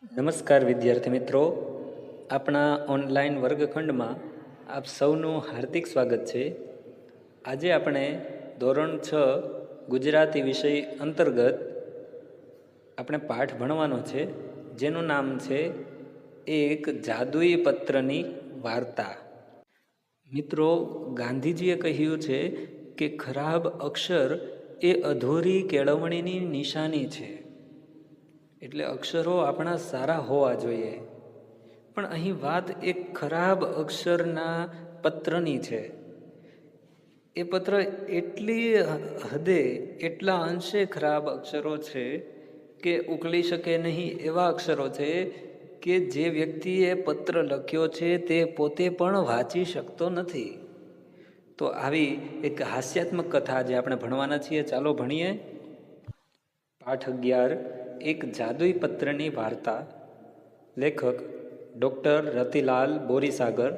નમસ્કાર વિદ્યાર્થી મિત્રો, આપણા ઓનલાઈન વર્ગખંડમાં આપ સૌનું હાર્દિક સ્વાગત છે. આજે આપણે ધોરણ 6 ગુજરાતી વિષય અંતર્ગત આપણે પાઠ ભણવાનો છે, જેનું નામ છે એક જાદુઈ પત્રની વાર્તા. મિત્રો, ગાંધીજીએ કહ્યું છે કે ખરાબ અક્ષર એ અધૂરી કેળવણીની નિશાની છે. એટલે અક્ષરો આપણા સારા હોવા જોઈએ, પણ અહીં વાત એક ખરાબ અક્ષરના પત્રની છે. એ પત્ર એટલી હદે, એટલા અંશે ખરાબ અક્ષરો છે કે ઉકલી શકે નહીં એવા અક્ષરો છે કે જે વ્યક્તિએ પત્ર લખ્યો છે તે પોતે પણ વાંચી શકતો નથી. તો આવી એક હાસ્યાત્મક કથા આજે આપણે ભણવાના છીએ. ચાલો ભણીએ. પાઠ 11, એક જાદુઈ પત્રની વાર્તા. લેખક ડૉક્ટર રતિલાલ બોરીસાગર,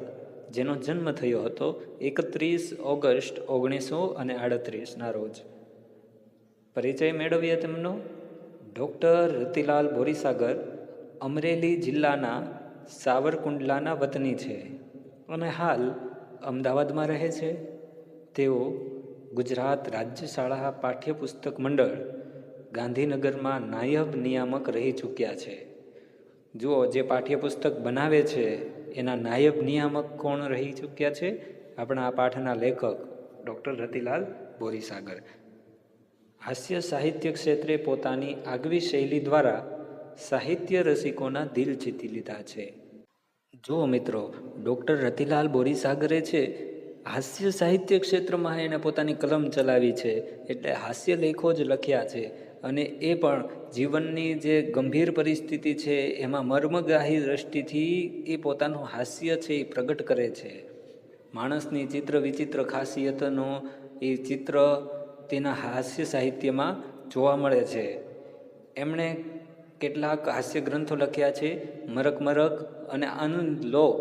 જેનો જન્મ થયો હતો 31 ઓગસ્ટ 1938ના રોજ. પરિચય મેળવીએ તેમનો. ડૉક્ટર રતિલાલ બોરીસાગર અમરેલી જિલ્લાના સાવરકુંડલાના વતની છે અને હાલ અમદાવાદમાં રહે છે. તેઓ ગુજરાત રાજ્ય શાળા પાઠ્યપુસ્તક મંડળ ગાંધીનગરમાં નાયબ નિયામક રહી ચૂક્યા છે. જુઓ, જે પાઠ્યપુસ્તક બનાવે છે એના નાયબ નિયામક કોણ રહી ચૂક્યા છે? આપણા આ પાઠના લેખક ડૉક્ટર રતિલાલ બોરીસાગર. હાસ્ય સાહિત્ય ક્ષેત્રે પોતાની આગવી શૈલી દ્વારા સાહિત્ય રસિકોના દિલ જીતી લીધા છે. જુઓ મિત્રો, ડૉક્ટર રતિલાલ બોરીસાગરે છે હાસ્ય સાહિત્ય ક્ષેત્રમાં એણે પોતાની કલમ ચલાવી છે, એટલે હાસ્ય લેખો જ લખ્યા છે. અને એ પણ જીવનની જે ગંભીર પરિસ્થિતિ છે એમાં મર્મગ્રાહી દ્રષ્ટિથી એ પોતાનું હાસ્ય છે એ પ્રગટ કરે છે. માણસની ચિત્ર વિચિત્ર ખાસિયતનો એ ચિત્ર તેના હાસ્ય સાહિત્યમાં જોવા મળે છે. એમણે કેટલાક હાસ્ય ગ્રંથો લખ્યા છે. મરક મરક અને આનંદ લોક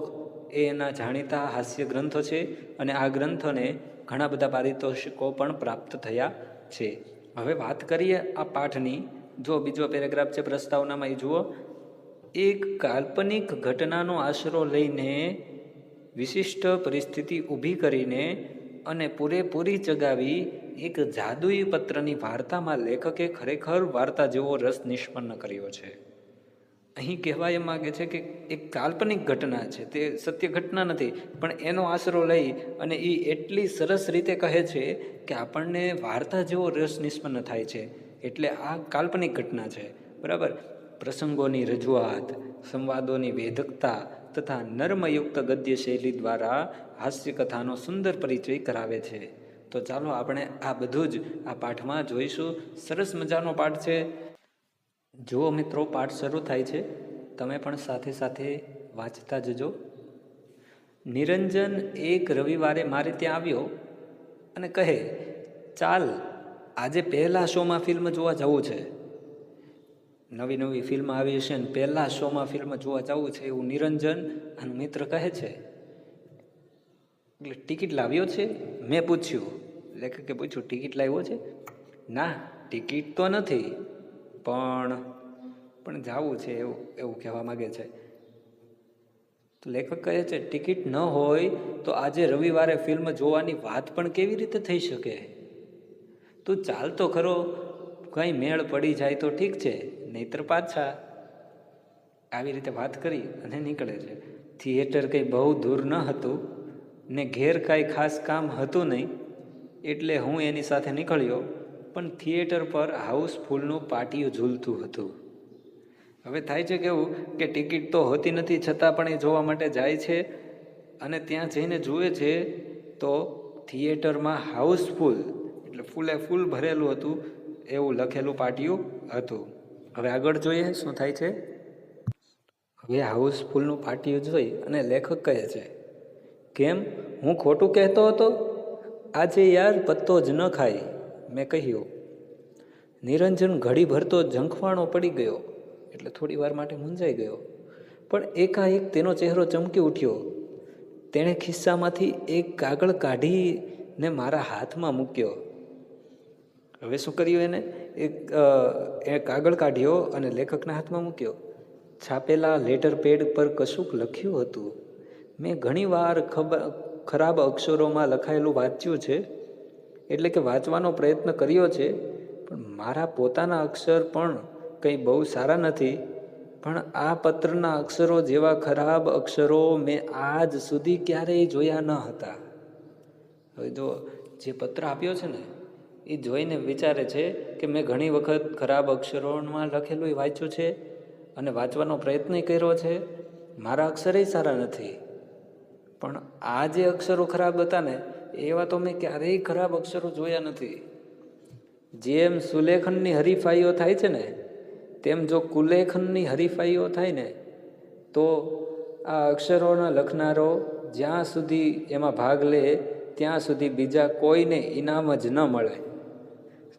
એ એના જાણીતા હાસ્ય ગ્રંથો છે, અને આ ગ્રંથોને ઘણા બધા પારિતોષિકો પણ પ્રાપ્ત થયા છે. હવે વાત કરીએ આ પાઠની. જો બીજો પેરેગ્રાફ છે પ્રસ્તાવનામાં, એ જુઓ. એક કાલ્પનિક ઘટનાનો આશરો લઈને, વિશિષ્ટ પરિસ્થિતિ ઊભી કરીને અને પૂરેપૂરી ચગાવી એક જાદુઈ પત્રની વાર્તામાં લેખકે ખરેખર વાર્તા જેવો રસ નિષ્પન્ન કર્યો છે. અહીં કહેવા એ માગે છે કે એક કાલ્પનિક ઘટના છે, તે સત્ય ઘટના નથી, પણ એનો આશરો લઈ અને એ એટલી સરસ રીતે કહે છે કે આપણને વાર્તા જેવો રસ નિષ્પન્ન થાય છે. એટલે આ કાલ્પનિક ઘટના છે, બરાબર. પ્રસંગોની રજૂઆત, સંવાદોની વેધકતા તથા નર્મયુક્ત ગદ્ય શૈલી દ્વારા હાસ્ય કથાનો સુંદર પરિચય કરાવે છે. તો ચાલો આપણે આ બધું જ આ પાઠમાં જોઈશું. સરસ મજાનો પાઠ છે. જુઓ મિત્રો, પાઠ શરૂ થાય છે. તમે પણ સાથે સાથે વાંચતા જજો. નિરંજન એક રવિવારે મારે ત્યાં આવ્યો અને કહે, ચાલ આજે પહેલા શોમાં ફિલ્મ જોવા જવું છે. નવી નવી ફિલ્મ આવી હશે ને પહેલા શોમાં ફિલ્મ જોવા જવું છે એવું નિરંજન અને મિત્ર કહે છે. એટલે ટિકિટ લાવ્યો છે? મેં પૂછ્યું. લેખકે પૂછ્યું, ટિકિટ લાવ્યો છે? ના, ટિકિટ તો નથી, પણ જવું છે એવું કહેવા માગે છે. તો લેખક કહે છે, ટિકિટ ન હોય તો આજે રવિવારે ફિલ્મ જોવાની વાત પણ કેવી રીતે થઈ શકે? તું ચાલ તો ખરો, કંઈ મેળ પડી જાય તો ઠીક છે, નહીતર પાછા. આવી રીતે વાત કરી અને નીકળે છે. થિયેટર કંઈ બહુ દૂર ન હતું ને ઘેર કાંઈ ખાસ કામ હતું નહીં, એટલે હું એની સાથે નીકળ્યો. પણ થિયેટર પર હાઉસફુલનું પાટિયું ઝૂલતું હતું. હવે થાય છે કેવું કે ટિકિટ તો હોતી નથી, છતાં પણ એ જોવા માટે જાય છે. અને ત્યાં જઈને જુએ છે તો થિયેટરમાં હાઉસફુલ, એટલે ફૂલે ફૂલ ભરેલું હતું એવું લખેલું પાટિયું હતું. હવે આગળ જોઈએ શું થાય છે. હવે હાઉસફુલનું પાટિયું જોઈ અને લેખક કહે છે, કેમ, હું ખોટું કહેતો હતો? આજે યાર પત્તો જ ન ખાય, મેં કહ્યું. નિરંજન ઘડી ભરતો ઝંખવાણો પડી ગયો, એટલે થોડી વાર માટે મૂંઝાઈ ગયો. પણ એકાએક તેનો ચહેરો ચમકી ઉઠ્યો. તેણે ખિસ્સામાંથી એક કાગળ કાઢીને મારા હાથમાં મૂક્યો. હવે શું કર્યું એને? એ કાગળ કાઢ્યો અને લેખકના હાથમાં મૂક્યો. છાપેલા લેટર પેડ પર કશુંક લખ્યું હતું. મેં ઘણીવાર ખરાબ અક્ષરોમાં લખાયેલું વાંચ્યું છે, એટલે કે વાંચવાનો પ્રયત્ન કર્યો છે, પણ મારા પોતાના અક્ષર પણ કંઈ બહુ સારા નથી. પણ આ પત્રના અક્ષરો જેવા ખરાબ અક્ષરો મેં આજ સુધી ક્યારેય જોયા ન હતા. હવે જો જે પત્ર આપ્યો છે ને, એ જોઈને વિચારે છે કે મેં ઘણી વખત ખરાબ અક્ષરોમાં લખેલું વાંચ્યું છે અને વાંચવાનો પ્રયત્ન કર્યો છે. મારા અક્ષરે સારા નથી, પણ આ જે અક્ષરો ખરાબ હતા ને, એવા તો મેં ક્યારેય ખરાબ અક્ષરો જોયા નથી. જેમ સુલેખનની હરીફાઈઓ થાય છે ને, તેમ જો કુલેખનની હરીફાઈઓ થાય ને, તો આ અક્ષરોના લખનારો જ્યાં સુધી એમાં ભાગ લે ત્યાં સુધી બીજા કોઈને ઇનામ જ ન મળે.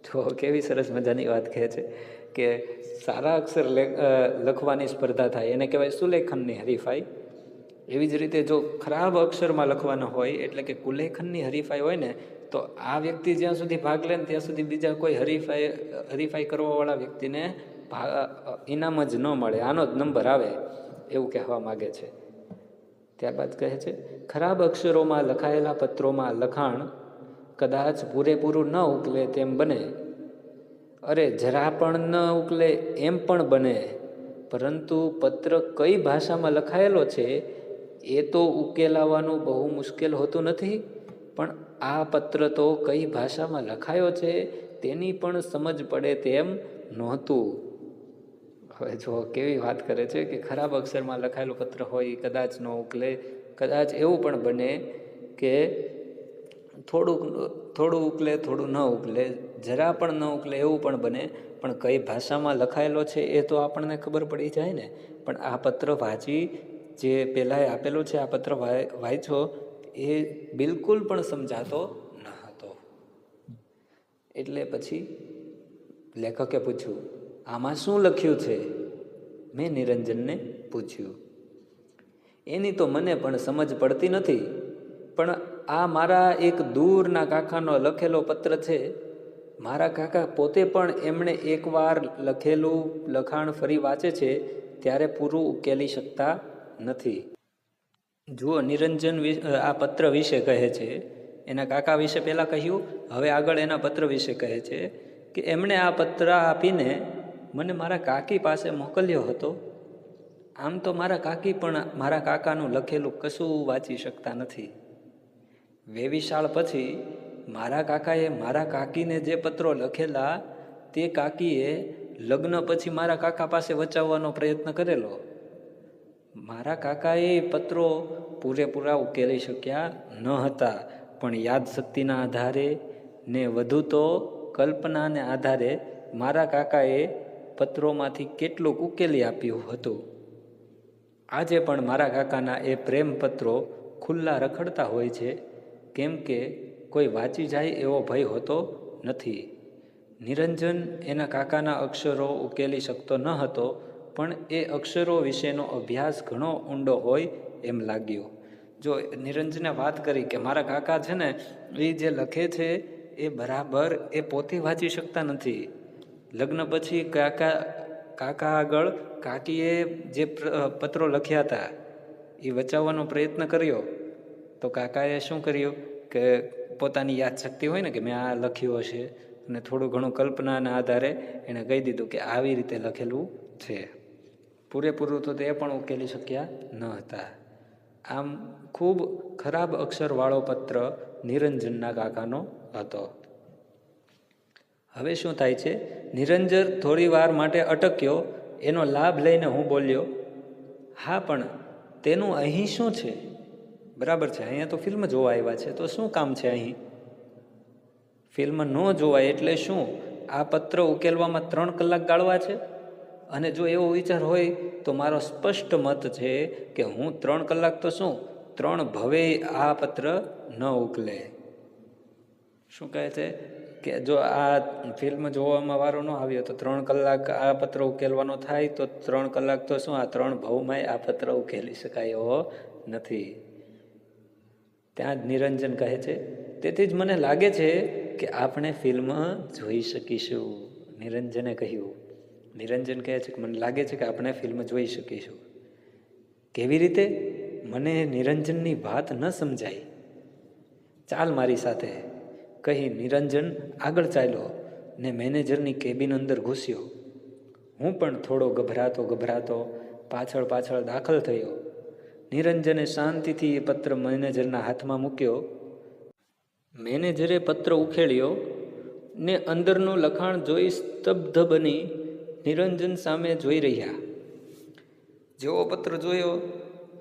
તો કેવી સરસ મજાની વાત કહે છે કે સારા અક્ષર લખવાની સ્પર્ધા થાય એને કહેવાય સુલેખનની હરીફાઈ. એવી જ રીતે જો ખરાબ અક્ષરમાં લખવાના હોય, એટલે કે કુલેખનની હરીફાઈ હોય ને, તો આ વ્યક્તિ જ્યાં સુધી ભાગ લે ને ત્યાં સુધી બીજા કોઈ હરીફાઈ કરવાવાળા વ્યક્તિને ઇનામ જ ન મળે, આનો જ નંબર આવે, એવું કહેવા માગે છે. ત્યારબાદ કહે છે, ખરાબ અક્ષરોમાં લખાયેલા પત્રોમાં લખાણ કદાચ પૂરેપૂરું ન ઉકલે તેમ બને, અરે જરા પણ ન ઉકલે એમ પણ બને, પરંતુ પત્ર કઈ ભાષામાં લખાયેલો છે એ તો ઉકેલાવાનું બહુ મુશ્કેલ હોતું નથી. પણ આ પત્ર તો કઈ ભાષામાં લખાયો છે તેની પણ સમજ પડે તેમ નહોતું. હવે જો કેવી વાત કરે છે કે ખરાબ અક્ષરમાં લખાયેલું પત્ર હોય કદાચ ન ઉકલે, કદાચ એવું પણ બને કે થોડું ઉકલે, થોડું ન ઉકલે, જરા પણ ન ઉકલે એવું પણ બને, પણ કઈ ભાષામાં લખાયેલો છે એ તો આપણને ખબર પડી જાય ને. પણ આ પત્ર વાંચી જે પહેલાં આપેલું છે, આ પત્ર વાંચ્યો એ બિલકુલ પણ સમજાતો ન હતો. એટલે પછી લેખકે પૂછ્યું, આમાં શું લખ્યું છે? મેં નિરંજનને પૂછ્યું. એની તો મને પણ સમજ પડતી નથી, પણ આ મારા એક દૂરના કાકાનો લખેલો પત્ર છે. મારા કાકા પોતે પણ એમણે એકવાર લખેલું લખાણ ફરી વાંચે છે ત્યારે પૂરું ઉકેલી શકતા નથી. જુઓ, નિરંજન આ પત્ર વિશે કહે છે, એના કાકા વિશે પહેલાં કહ્યું, હવે આગળ એના પત્ર વિશે કહે છે કે એમણે આ પત્ર આપીને મને મારા કાકી પાસે મોકલ્યો હતો. આમ તો મારા કાકી પણ મારા કાકાનું લખેલું કશું વાંચી શકતા નથી. વેવિશાળ પછી મારા કાકાએ મારા કાકીને જે પત્રો લખેલા તે કાકીએ લગ્ન પછી મારા કાકા પાસે વચાવવાનો પ્રયત્ન કરેલો. મારા કાકાએ પત્રો પૂરેપૂરા ઉકેલી શક્યા ન હતા, પણ યાદશક્તિના આધારે ને વધુ તો કલ્પનાને આધારે મારા કાકાએ પત્રોમાંથી કેટલુંક ઉકેલી આપ્યું હતું. આજે પણ મારા કાકાના એ પ્રેમ પત્રો ખુલ્લા રખડતા હોય છે, કેમ કે કોઈ વાંચી જાય એવો ભય હોતો નથી. નિરંજન એના કાકાના અક્ષરો ઉકેલી શકતો ન હતો, પણ એ અક્ષરો વિશેનો અભ્યાસ ઘણો ઊંડો હોય એમ લાગ્યો. જો નિરંજને વાત કરી કે મારા કાકા છે ને, એ જે લખે છે એ બરાબર એ પોતે વાંચી શકતા નથી. લગ્ન પછી કાકા આગળ કાકીએ જે પત્રો લખ્યા હતા એ વચાવવાનો પ્રયત્ન કર્યો, તો કાકાએ શું કર્યું કે પોતાની યાદશક્તિ હોય ને કે મેં આ લખ્યું હશે, અને થોડું ઘણું કલ્પનાના આધારે એણે કહી દીધું કે આવી રીતે લખેલું છે. પૂરેપૂરું તો તે પણ ઉકેલી શક્યા ન હતા. આમ ખૂબ ખરાબ અક્ષરવાળો પત્ર નિરંજનના કાકાનો હતો. હવે શું થાય છે, નિરંજન થોડી વાર માટે અટક્યો. એનો લાભ લઈને હું બોલ્યો, હા પણ તેનું અહીં શું છે? બરાબર છે, અહીંયા તો ફિલ્મ જોવા આવ્યા છે, તો શું કામ છે અહીં? ફિલ્મ ન જોવાય એટલે શું? આ પત્ર ઉકેલવામાં 3 કલાક ગાળવા છે? અને જો એવો વિચાર હોય તો મારો સ્પષ્ટ મત છે કે હું 3 કલાક તો શું 3 ભવે આ પત્ર ન ઉકલે. શું કહે છે કે જો આ ફિલ્મ જોવામાં વારો ન આવ્યો તો 3 કલાક આ પત્ર ઉકેલવાનો થાય, તો 3 કલાક તો શું આ 3 ભવમાંય આ પત્ર ઉકેલી શકાય એવો નથી. ત્યાં જ નિરંજન કહે છે, તેથી જ મને લાગે છે કે આપણે ફિલ્મ જોઈ શકીશું. નિરંજને કહ્યું, નિરંજન કહે છે કે મને લાગે છે કે આપણે ફિલ્મ જોઈ શકીશું. કેવી રીતે? મને નિરંજનની વાત ન સમજાઈ. ચાલ મારી સાથે, કહી નિરંજન આગળ ચાલ્યો ને મેનેજરની કેબિન અંદર ઘૂસ્યો. હું પણ થોડો ગભરાતો પાછળ દાખલ થયો. નિરંજને શાંતિથી એ પત્ર મેનેજરના હાથમાં મૂક્યો. મેનેજરે પત્ર ઉખેડ્યો ને અંદરનું લખાણ જોઈ સ્તબ્ધ બની નિરંજન સામે જોઈ રહ્યા. જેવો પત્ર જોયો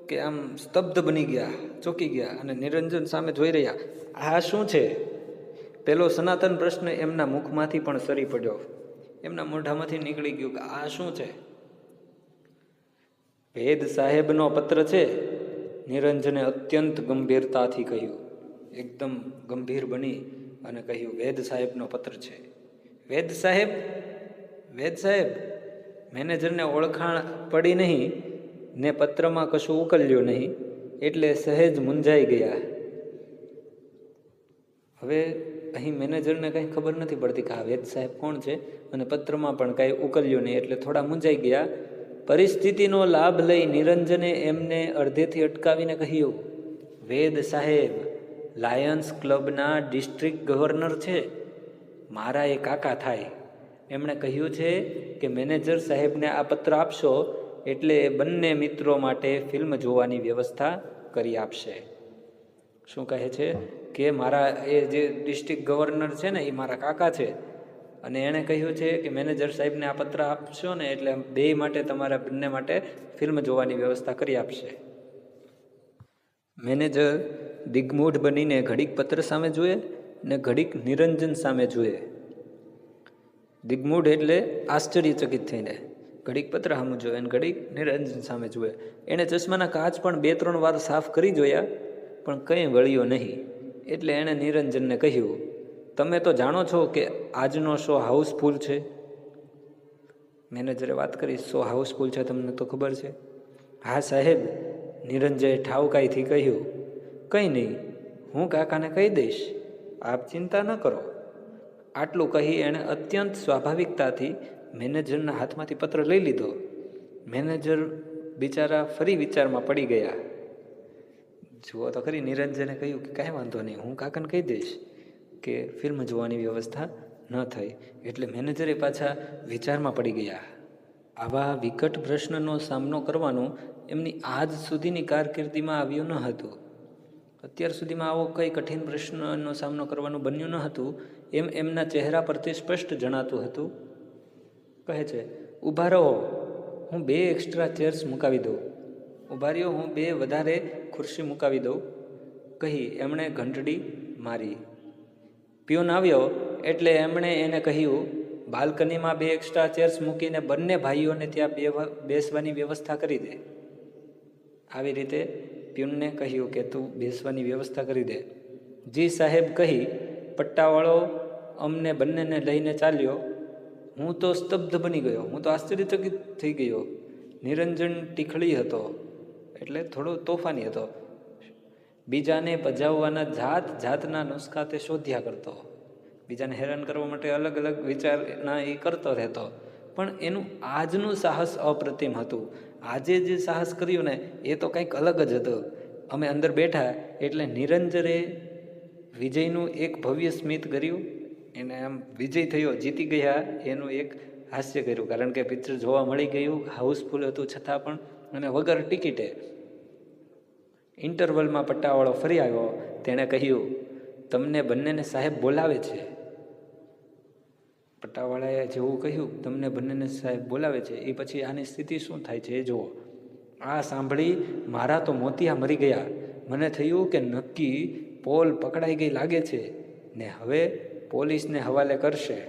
કે આમ સ્તબ્ધ બની ગયા, ચોંકી ગયા અને નિરંજન સામે જોઈ રહ્યા. આ શું છે? પેલો સનાતન પ્રશ્ન એમના મુખમાંથી પણ સરી પડ્યો, એમના મોઢામાંથી નીકળી ગયું કે આ શું છે? વેદ સાહેબનો પત્ર છે, નિરંજને અત્યંત ગંભીરતાથી કહ્યું. એકદમ ગંભીર બની અને કહ્યું, વેદ સાહેબનો પત્ર છે. વેદ સાહેબ? મેનેજરને ઓળખાણ પડી નહીં ને પત્રમાં કશું ઉકલ્યું નહીં એટલે સહેજ મૂંઝાઈ ગયા. હવે અહીં મેનેજરને કંઈ ખબર નથી પડતી કે આ વેદ સાહેબ કોણ છે, અને પત્રમાં પણ કાંઈ ઉકલ્યું નહીં એટલે થોડા મૂંઝાઈ ગયા. પરિસ્થિતિનો લાભ લઈ નિરંજને એમને અડધેથી અટકાવીને કહ્યું, વેદ સાહેબ લાયન્સ ક્લબના ડિસ્ટ્રિક્ટ ગવર્નર છે, મારા એ કાકા થાય. એમણે કહ્યું છે કે મેનેજર સાહેબને આ પત્ર આપશો એટલે એ બંને મિત્રો માટે ફિલ્મ જોવાની વ્યવસ્થા કરી આપશે. શું કહે છે કે મારા એ જે ડિસ્ટ્રિક્ટ ગવર્નર છે ને એ મારા કાકા છે, અને એણે કહ્યું છે કે મેનેજર સાહેબને આ પત્ર આપશો ને એટલે બે માટે, તમારા બંને માટે ફિલ્મ જોવાની વ્યવસ્થા કરી આપશે. મેનેજર દિગ્મૂઢ બનીને ઘડીક પત્ર સામે જુએ ને ઘડીક નિરંજન સામે જુએ. દિગ્મૂઢ એટલે આશ્ચર્યચકિત થઈને, ઘડીક પત્ર સામે જોવે અને ઘડીક નિરંજન સામે જુએ. એણે ચશ્માના કાચ પણ 2-3 વાર સાફ કરી જોયા પણ કંઈ વળ્યો નહીં. એટલે એણે નિરંજનને કહ્યું, તમે તો જાણો છો કે આજનો શો હાઉસફુલ છે. મેનેજરે વાત કરી, શો હાઉસફુલ છે, તમને તો ખબર છે? હા સાહેબ, નિરંજને ઠાવકાઈથી કહ્યું. કંઈ નહીં, હું કાકાને કહી દઈશ, આપ ચિંતા ન કરો. આટલું કહી એણે અત્યંત સ્વાભાવિકતાથી મેનેજરના હાથમાંથી પત્ર લઈ લીધો. મેનેજર બિચારા ફરી વિચારમાં પડી ગયા. જુઓ તો ખરી, નિરંજને કહ્યું કે કાંઈ વાંધો નહીં, હું કાકાને કહી દઈશ કે ફિલ્મ જોવાની વ્યવસ્થા ન થઈ. એટલે મેનેજરે પાછા વિચારમાં પડી ગયા. આવા વિકટ પ્રશ્નનો સામનો કરવાનું એમની આજ સુધીની કારકિર્દીમાં આવ્યું ન હતું. અત્યાર સુધીમાં આવો કંઈ કઠિન પ્રશ્નનો સામનો કરવાનું બન્યું ન હતું એમ એમના ચહેરા પરથી સ્પષ્ટ જણાતું હતું. કહે છે, ઊભા રહો, હું 2 એક્સ્ટ્રા ચેર્સ મુકાવી દઉં. ઊભા રહ્યો, હું 2 વધારે ખુરશી મુકાવી દઉં, કહી એમણે ઘંટડી મારી. પિયોન આવ્યો એટલે એમણે એને કહ્યું, બાલ્કનીમાં 2 એક્સ્ટ્રા ચેર્સ મૂકીને બંને ભાઈઓને ત્યાં બેસવાની વ્યવસ્થા કરી દે. આવી રીતે પ્યુનને કહ્યું કે તું બેસવાની વ્યવસ્થા કરી દે. જી સાહેબ કહી પટ્ટાવાળો અમને બંનેને લઈને ચાલ્યો. હું તો સ્તબ્ધ બની ગયો, હું તો આશ્ચર્યચકિત થઈ ગયો. નિરંજન ટીખળી હતો એટલે થોડો તોફાની હતો. બીજાને પજાવવાના જાતના નુસ્ખા તે શોધ્યા કરતો. બીજાને હેરાન કરવા માટે અલગ અલગ વિચારના એ કરતો રહેતો. પણ એનું આજનું સાહસ અપ્રતિમ હતું. આજે જે સાહસ કર્યું ને એ તો કંઈક અલગ જ હતું. અમે અંદર બેઠા એટલે નિરંજરે વિજયનું એક ભવ્ય સ્મિત કર્યું. એને આમ વિજય થયો, જીતી ગયા એનું એક હાસ્ય કર્યું. કારણ કે પિક્ચર જોવા મળી ગયું, હાઉસફુલ હતું છતાં પણ, અને વગર ટિકિટે. ઇન્ટરવલમાં પટ્ટાવાળો ફરી આવ્યો. તેણે કહ્યું, તમને બંનેને સાહેબ બોલાવે છે. પટ્ટાવાળાએ જેવું કહ્યું, તમને બંનેને સાહેબ બોલાવે છે, એ પછી આની સ્થિતિ શું થાય છે એ જુઓ. આ સાંભળી મારા તો મોતિયા મરી ગયા. મને થયું કે નક્કી પોલ પકડાઈ ગઈ લાગે છે ને હવે પોલીસને હવાલે કરશે.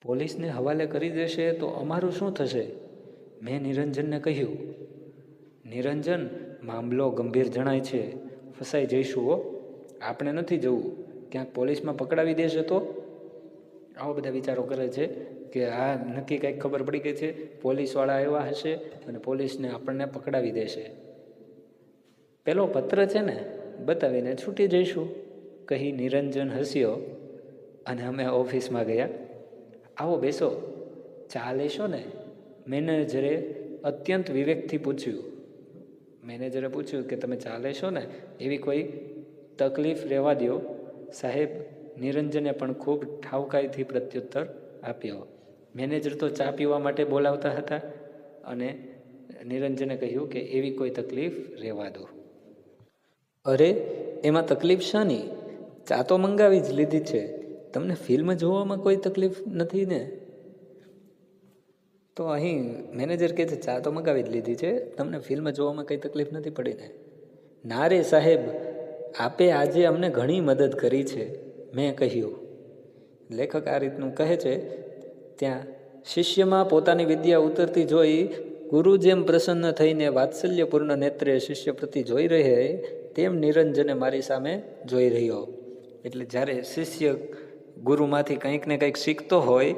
પોલીસને હવાલે કરી દેશે તો અમારું શું થશે? મેં નિરંજનને કહ્યું. નિરંજન, મામલો ગંભીર જણાય છે, ફસાઈ જઈશું હો. આપણે નથી જવું, ક્યાંક પોલીસમાં પકડાવી દેશે તો? આવા બધા વિચારો કરે છે કે આ નક્કી કંઈક ખબર પડી ગઈ છે, પોલીસવાળા આવ્યા હશે અને પોલીસને આપણને પકડાવી દેશે. પેલો પત્ર છે ને બતાવીને છૂટી જઈશું, કહી નિરંજન હસ્યો અને અમે ઓફિસમાં ગયા. આવો બેસો, ચા લેશો ને? મેનેજરે અત્યંત વિવેકથી પૂછ્યું. મેનેજરે પૂછ્યું કે તમે ચા લેશો ને? એવી કોઈ તકલીફ રહેવા દો. સાહેબ નિરંજને પણ ખૂબ ઠાવકાઈથી પ્રત્યુત્તર આપ્યો. મેનેજર તો ચા પીવા માટે બોલાવતા હતા અને નિરંજને કહ્યું કે એવી કોઈ તકલીફ રહેવા દો. અરે એમાં તકલીફ શાની? ચા તો મંગાવી જ લીધી છે. તમને ફિલ્મ જોવામાં કોઈ તકલીફ નથી ને? તો અહીં મેનેજર કહે છે ચા તો મંગાવી જ લીધી છે, તમને ફિલ્મ જોવામાં કંઈ તકલીફ નથી પડી ને? ના રે સાહેબ, આપે આજે અમને ઘણી મદદ કરી છે, મેં કહ્યું. લેખક આ રીતનું કહે છે. ત્યાં શિષ્યમાં પોતાની વિદ્યા ઉતરતી જોઈ ગુરુ જેમ પ્રસન્ન થઈને વાત્સલ્યપૂર્ણ નેત્રે શિષ્ય પ્રતિ જોઈ રહે તેમ નિરંજને મારી સામે જોઈ રહ્યો. એટલે જ્યારે શિષ્ય ગુરુમાંથી કંઈક ને કંઈક શીખતો હોય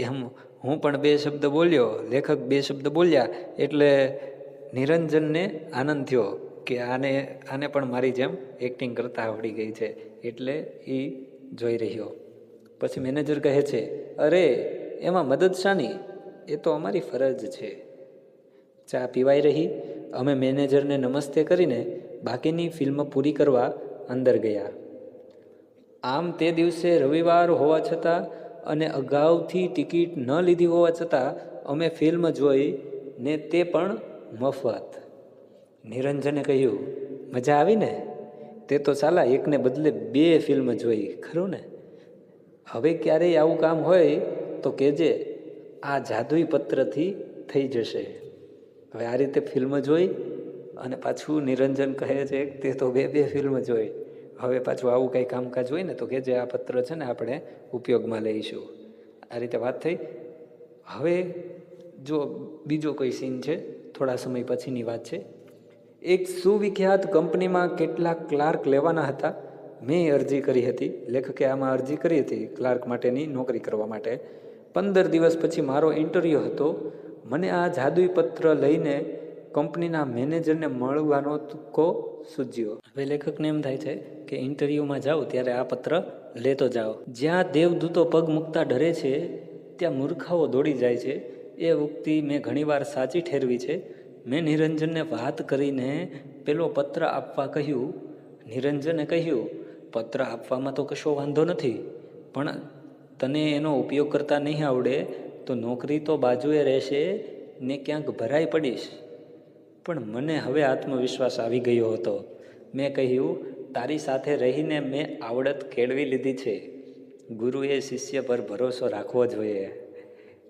એમ હું પણ બે શબ્દ બોલ્યો, લેખક બે શબ્દ બોલ્યા એટલે નિરંજનને આનંદ થયો કે આને પણ મારી જેમ એક્ટિંગ કરતા આવડી ગઈ છે, એટલે એ જોઈ રહ્યો. પછી મેનેજર કહે છે, અરે એમાં મદદ શાની? એ તો અમારી ફરજ છે. ચા પીવાઈ રહી. અમે મેનેજરને નમસ્તે કરીને બાકીની ફિલ્મ પૂરી કરવા અંદર ગયા. આમ તે દિવસે રવિવાર હોવા છતાં અને અગાઉથી ટિકિટ ન લીધી હોવા છતાં અમે ફિલ્મ જોઈ ને તે પણ મફત. નિરંજને કહ્યું, મજા આવી ને? તે તો સાલા એકને બદલે બે ફિલ્મ જોઈ, ખરું ને? હવે ક્યારેય આવું કામ હોય તો કહેજે, આ જાદુઈ પત્રથી થઈ જશે. હવે આ રીતે ફિલ્મ જોઈ અને પાછું નિરંજન કહે છે તે તો બે ફિલ્મ જોઈ. હવે પાછું આવું કંઈ કામકાજ હોય ને તો કહેજે, આ પત્ર છે ને આપણે ઉપયોગમાં લઈશું. આ રીતે વાત થઈ. હવે જો બીજો કોઈ સીન છે, થોડા સમય પછીની વાત છે. એક સુવિખ્યાત કંપનીમાં કેટલાક ક્લાર્ક લેવાના હતા. મેં અરજી કરી હતી. લેખકે આમાં અરજી કરી હતી ક્લાર્ક માટેની, નોકરી કરવા માટે. 15 દિવસ પછી મારો ઇન્ટરવ્યૂ હતો. મને આ જાદુઈ પત્ર લઈને કંપનીના મેનેજરને મળવાનો તુક્કો સૂઝ્યો. હવે લેખકને એમ થાય છે કે ઇન્ટરવ્યૂમાં જાઓ ત્યારે આ પત્ર લેતો જાઓ. જ્યાં દેવદૂતો પગ મૂકતા ડરે છે ત્યાં મૂર્ખાઓ દોડી જાય છે. એ ઉક્તિ મેં ઘણીવાર સાચી ઠેરવી છે. મેં નિરંજનને વાત કરીને પેલો પત્ર આપવા કહ્યું. નિરંજને કહ્યું, પત્ર આપવામાં તો કશો વાંધો નથી, પણ તને એનો ઉપયોગ કરતા નહીં આવડે તો નોકરી તો બાજુએ રહેશે ને ક્યાંક ભરાઈ પડીશ. પણ મને હવે આત્મવિશ્વાસ આવી ગયો હતો. મેં કહ્યું, તારી સાથે રહીને મેં આવડત કેળવી લીધી છે. ગુરુએ શિષ્ય પર ભરોસો રાખવો જોઈએ.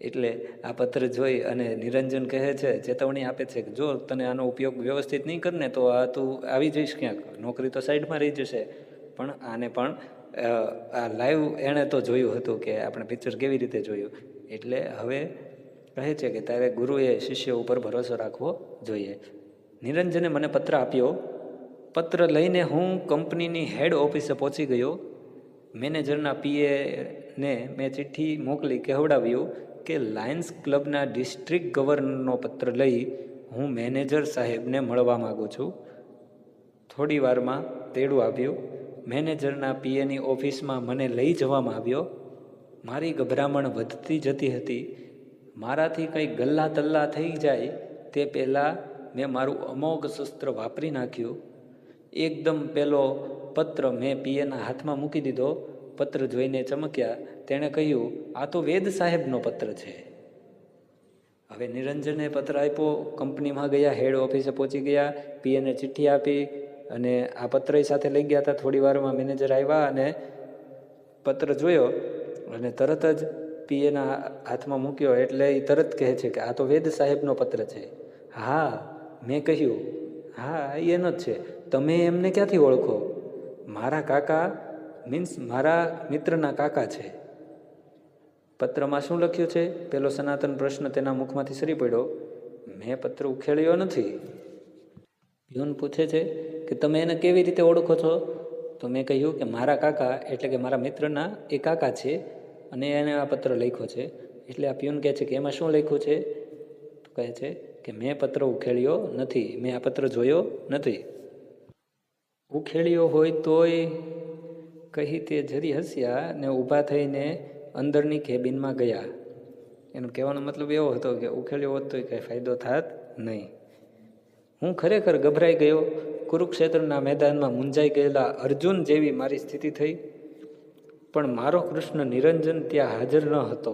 એટલે આ પત્ર જોઈ અને નિરંજન કહે છે, ચેતવણી આપે છે કે જો તને આનો ઉપયોગ વ્યવસ્થિત નહીં કરને તો આ તું આવી જઈશ ક્યાંક, નોકરી તો સાઈડમાં રહી જશે. પણ આને પણ આ લાઈવ એણે તો જોયું હતું કે આપણે પિક્ચર કેવી રીતે જોયું. એટલે હવે કહે છે કે તારે ગુરુએ શિષ્ય ઉપર ભરોસો રાખવો જોઈએ. નિરંજને મને પત્ર આપ્યો. પત્ર લઈને હું કંપનીની હેડ ઓફિસે પહોંચી ગયો. મેનેજરના પીએને મેં ચિઠ્ઠી મોકલી કહેવડાવ્યું કે લાયન્સ ક્લબના ડિસ્ટ્રિક્ટ ગવર્નરનો પત્ર લઈ હું મેનેજર સાહેબને મળવા માગું છું. થોડી વારમાં તેડું આવ્યું. મેનેજરના પીએની ઓફિસમાં મને લઈ જવામાં આવ્યો. મારી ગભરામણ વધતી જતી હતી. મારાથી કંઈ ગલ્લા તલ્લા થઈ જાય તે પહેલાં મેં મારું અમોઘ શસ્ત્ર વાપરી નાખ્યું. એકદમ પેલો પત્ર મેં પીએના હાથમાં મૂકી દીધો. પત્ર જોઈને ચમક્યા. તેણે કહ્યું, આ તો વેદ સાહેબનો પત્ર છે. હવે નિરંજને પત્ર આપ્યો. કંપનીમાં ગયા, હેડ ઓફિસે પહોંચી ગયા, પીએને ચિઠ્ઠી આપી અને આ પત્ર સાથે લઈ ગયા હતા. થોડી વારમાં મેનેજર આવ્યા અને પત્ર જોયો અને તરત જ પીએના હાથમાં મૂક્યો. એટલે એ તરત કહે છે કે આ તો વેદ સાહેબનો પત્ર છે. હા, મેં કહ્યું, હા એનો જ છે. તમે એમને ક્યાંથી ઓળખો? મારા કાકા મીન્સ મારા મિત્રના કાકા છે. પત્રમાં શું લખ્યું છે? પેલો સનાતન પ્રશ્ન તેના મુખમાંથી સરી પડ્યો. મેં પત્ર ઉખેડ્યો નથી. પ્યુન પૂછે છે કે તમે એને કેવી રીતે ઓળખો છો? તો મેં કહ્યું કે મારા કાકા એટલે કે મારા મિત્રના એ કાકા છે અને એને આ પત્ર લખ્યો છે. એટલે આ પ્યુન કહે છે કે એમાં શું લખ્યું છે? તો કહે છે કે મેં પત્ર ઉખેડ્યો નથી, મેં આ પત્ર જોયો નથી. ઉખેડ્યો હોય તોય કહી તે જરી હસ્યા ને ઊભા થઈને અંદરની કેબિનમાં ગયા. એનો કહેવાનો મતલબ એવો હતો કે ઉકેલ્યો હોત તો કંઈ ફાયદો થાત નહીં. હું ખરેખર ગભરાઈ ગયો. કુરુક્ષેત્રના મેદાનમાં મૂંઝાઈ ગયેલા અર્જુન જેવી મારી સ્થિતિ થઈ. પણ મારો કૃષ્ણ નિરંજન ત્યાં હાજર ન હતો.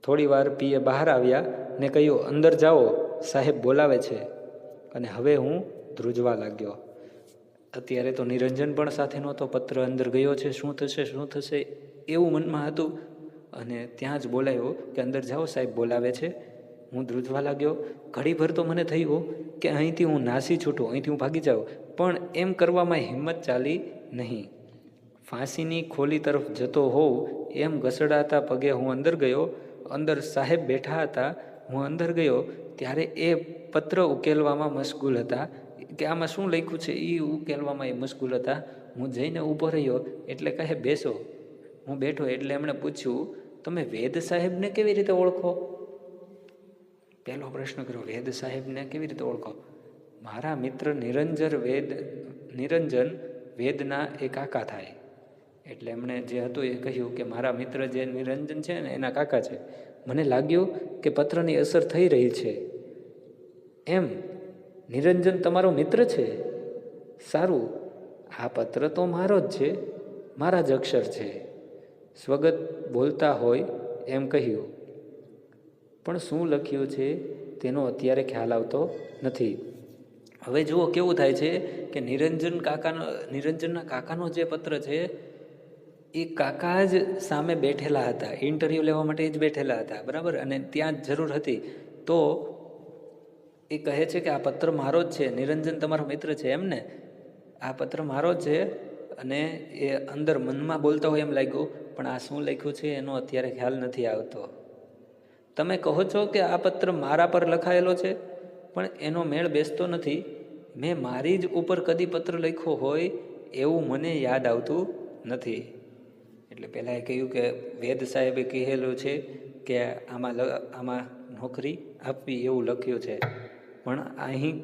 થોડી વાર પીએ બહાર આવ્યા ને કહ્યું, અંદર જાઓ, સાહેબ બોલાવે છે. અને હવે હું ધ્રુજવા લાગ્યો. અત્યારે તો નિરંજન પણ સાથે નહોતો. પત્ર અંદર ગયો છે, શું થશે એવું મનમાં હતું. અને ત્યાં જ બોલાયો કે અંદર જાઓ, સાહેબ બોલાવે છે. હું ધ્રુજવા લાગ્યો. ઘડીભર તો મને થયું કે અહીંથી હું નાસી છૂટું, અહીંથી હું ભાગી જાઉં. પણ એમ કરવામાં હિંમત ચાલી નહીં. ફાંસીની ખોલી તરફ જતો હોઉં એમ ઘસડાતા પગે હું અંદર ગયો. અંદર સાહેબ બેઠા હતા. હું અંદર ગયો ત્યારે એ પત્ર ઉકેલવામાં મશગુલ હતા, કે આમાં શું લખ્યું છે એ ઉકેલવામાં એ મશગુલ હતા. હું જઈને ઊભો રહ્યો એટલે કહે, બેસો. હું બેઠો એટલે એમણે પૂછ્યું, તમે વેદ સાહેબને કેવી રીતે ઓળખો? પહેલો પ્રશ્ન કર્યો, વેદ સાહેબને કેવી રીતે ઓળખો? મારા મિત્ર નિરંજન વેદના એ કાકા થાય. એટલે એમણે જે હતું એ કહ્યું કે મારા મિત્ર જે નિરંજન છે ને એના કાકા છે. મને લાગ્યું કે પત્રની અસર થઈ રહી છે. એમ, નિરંજન તમારો મિત્ર છે? સારું, આ પત્ર તો મારો જ છે, મારા જ અક્ષર છે. સ્વગત બોલતા હોય એમ કહ્યું. પણ શું લખ્યું છે તેનો અત્યારે ખ્યાલ આવતો નથી. હવે જુઓ કેવું થાય છે કે નિરંજનના કાકાનો જે પત્ર છે એ કાકા જ સામે બેઠેલા હતા, ઇન્ટરવ્યૂ લેવા માટે જ બેઠેલા હતા, બરાબર. અને ત્યાં જ જરૂર હતી. તો એ કહે છે કે આ પત્ર મારો જ છે, નિરંજન તમારો મિત્ર છે એમને, આ પત્ર મારો જ છે. અને એ અંદર મનમાં બોલતા હોય એમ લાગ્યું, પણ આ શું લખ્યું છે એનો અત્યારે ખ્યાલ નથી આવતો. તમે કહો છો કે આ પત્ર મારા પર લખાયેલો છે, પણ એનો મેળ બેસતો નથી. મેં મારી જ ઉપર કદી પત્ર લખ્યો હોય એવું મને યાદ આવતું નથી. એટલે પહેલાં એ કહ્યું કે વેદ સાહેબે કહેલું છે કે આમાં નોકરી આપવી એવું લખ્યું છે. પણ અહીં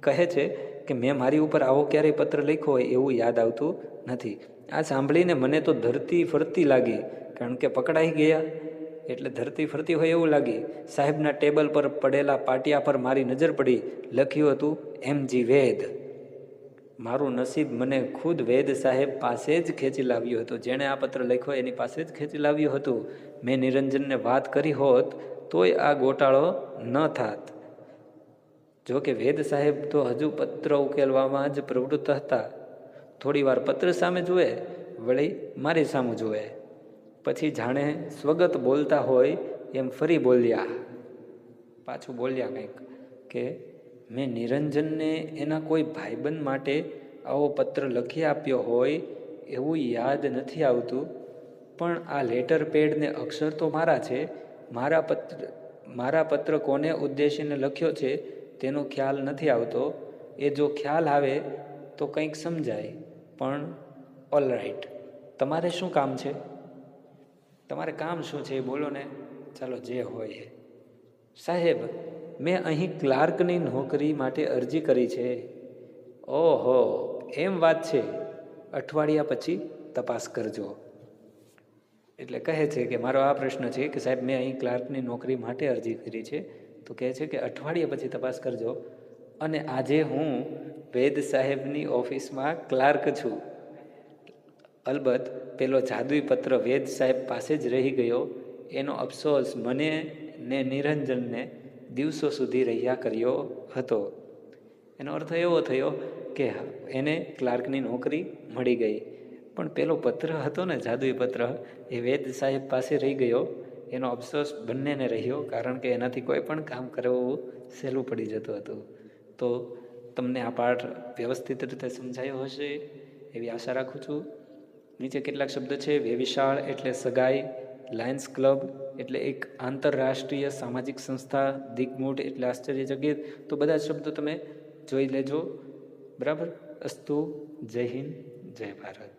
કહે છે કે મેં મારી ઉપર આવો ક્યારેય પત્ર લખ્યો હોય એવું યાદ આવતું નથી. આ સાંભળીને મને તો ધરતી ફરતી લાગી, કારણ કે પકડાઈ ગયા એટલે ધરતી ફરતી હોય એવું લાગી. સાહેબના ટેબલ પર પડેલા પાટિયા પર મારી નજર પડી. લખ્યું હતું એમજી વેદ. મારું નસીબ મને ખુદ વેદ સાહેબ પાસે જ ખેંચી લાવ્યું હતું. જેણે આ પત્ર લખ્યો એની પાસે જ ખેંચી લાવ્યું હતું. મેં નિરંજનને વાત કરી હોત તોય આ ગોટાળો ન થાત. જો કે વેદ સાહેબ તો હજુ પત્ર ઉકેલવામાં જ પ્રવૃત્ત હતા. થોડી વાર પત્ર સામે જુએ, વળી મારી સામે જુએ, પછી જાણે સ્વગત બોલતા હોય એમ ફરી બોલ્યા, પાછું બોલ્યા કંઈક કે મેં નિરંજનને એના કોઈ ભાઈબંધ માટે આવો પત્ર લખી આપ્યો હોય એવું યાદ નથી આવતું. પણ આ લેટર પેડ ને અક્ષર તો મારા છે. મારા પત્ર કોને ઉદ્દેશીને લખ્યો છે તેનો ખ્યાલ નથી આવતો. એ જો ખ્યાલ આવે તો કંઈક સમજાય. પણ ઓલ રાઈટ, તમારે શું કામ છે? તમારે કામ શું છે એ બોલો ને. ચાલો જે હોય એ. સાહેબ, મેં અહીં ક્લાર્કની નોકરી માટે અરજી કરી છે. ઓહો, એમ વાત છે. અઠવાડિયા પછી તપાસ કરજો. એટલે કહે છે કે મારો આ પ્રશ્ન છે કે સાહેબ મેં અહીં ક્લાર્કની નોકરી માટે અરજી કરી છે. તો કહે છે કે અઠવાડિયા પછી તપાસ કરજો. અને આજે હું વેદ સાહેબની ઓફિસમાં ક્લાર્ક છું. અલબત્ત પેલો જાદુઈ પત્ર વેદ સાહેબ પાસે જ રહી ગયો એનો અફસોસ મને ને નિરંજનને દિવસો સુધી રહ્યા કર્યો હતો. એનો અર્થ એવો થયો કે એને ક્લાર્કની નોકરી મળી ગઈ, પણ પેલો પત્ર હતો ને જાદુઈ પત્ર એ વેદ સાહેબ પાસે રહી ગયો. એનો અફસોસ બંનેને રહ્યો, કારણ કે એનાથી કોઈ પણ કામ કરવું સહેલું પડી જતું હતું. તો તમને આ પાઠ વ્યવસ્થિત રીતે સમજાયો હશે એવી આશા રાખું છું. નીચે કેટલાક શબ્દ છે. વેવિશાળ એટલે સગાઈ, લાયન્સ ક્લબ એટલે એક આંતરરાષ્ટ્રીય સામાજિક સંસ્થા, દિગ્મૂઢ એટલે આશ્ચર્યચકિત. તો બધા શબ્દો તમે જોઈ લેજો, બરાબર. અસ્તુ. જય હિન્દ, જય ભારત.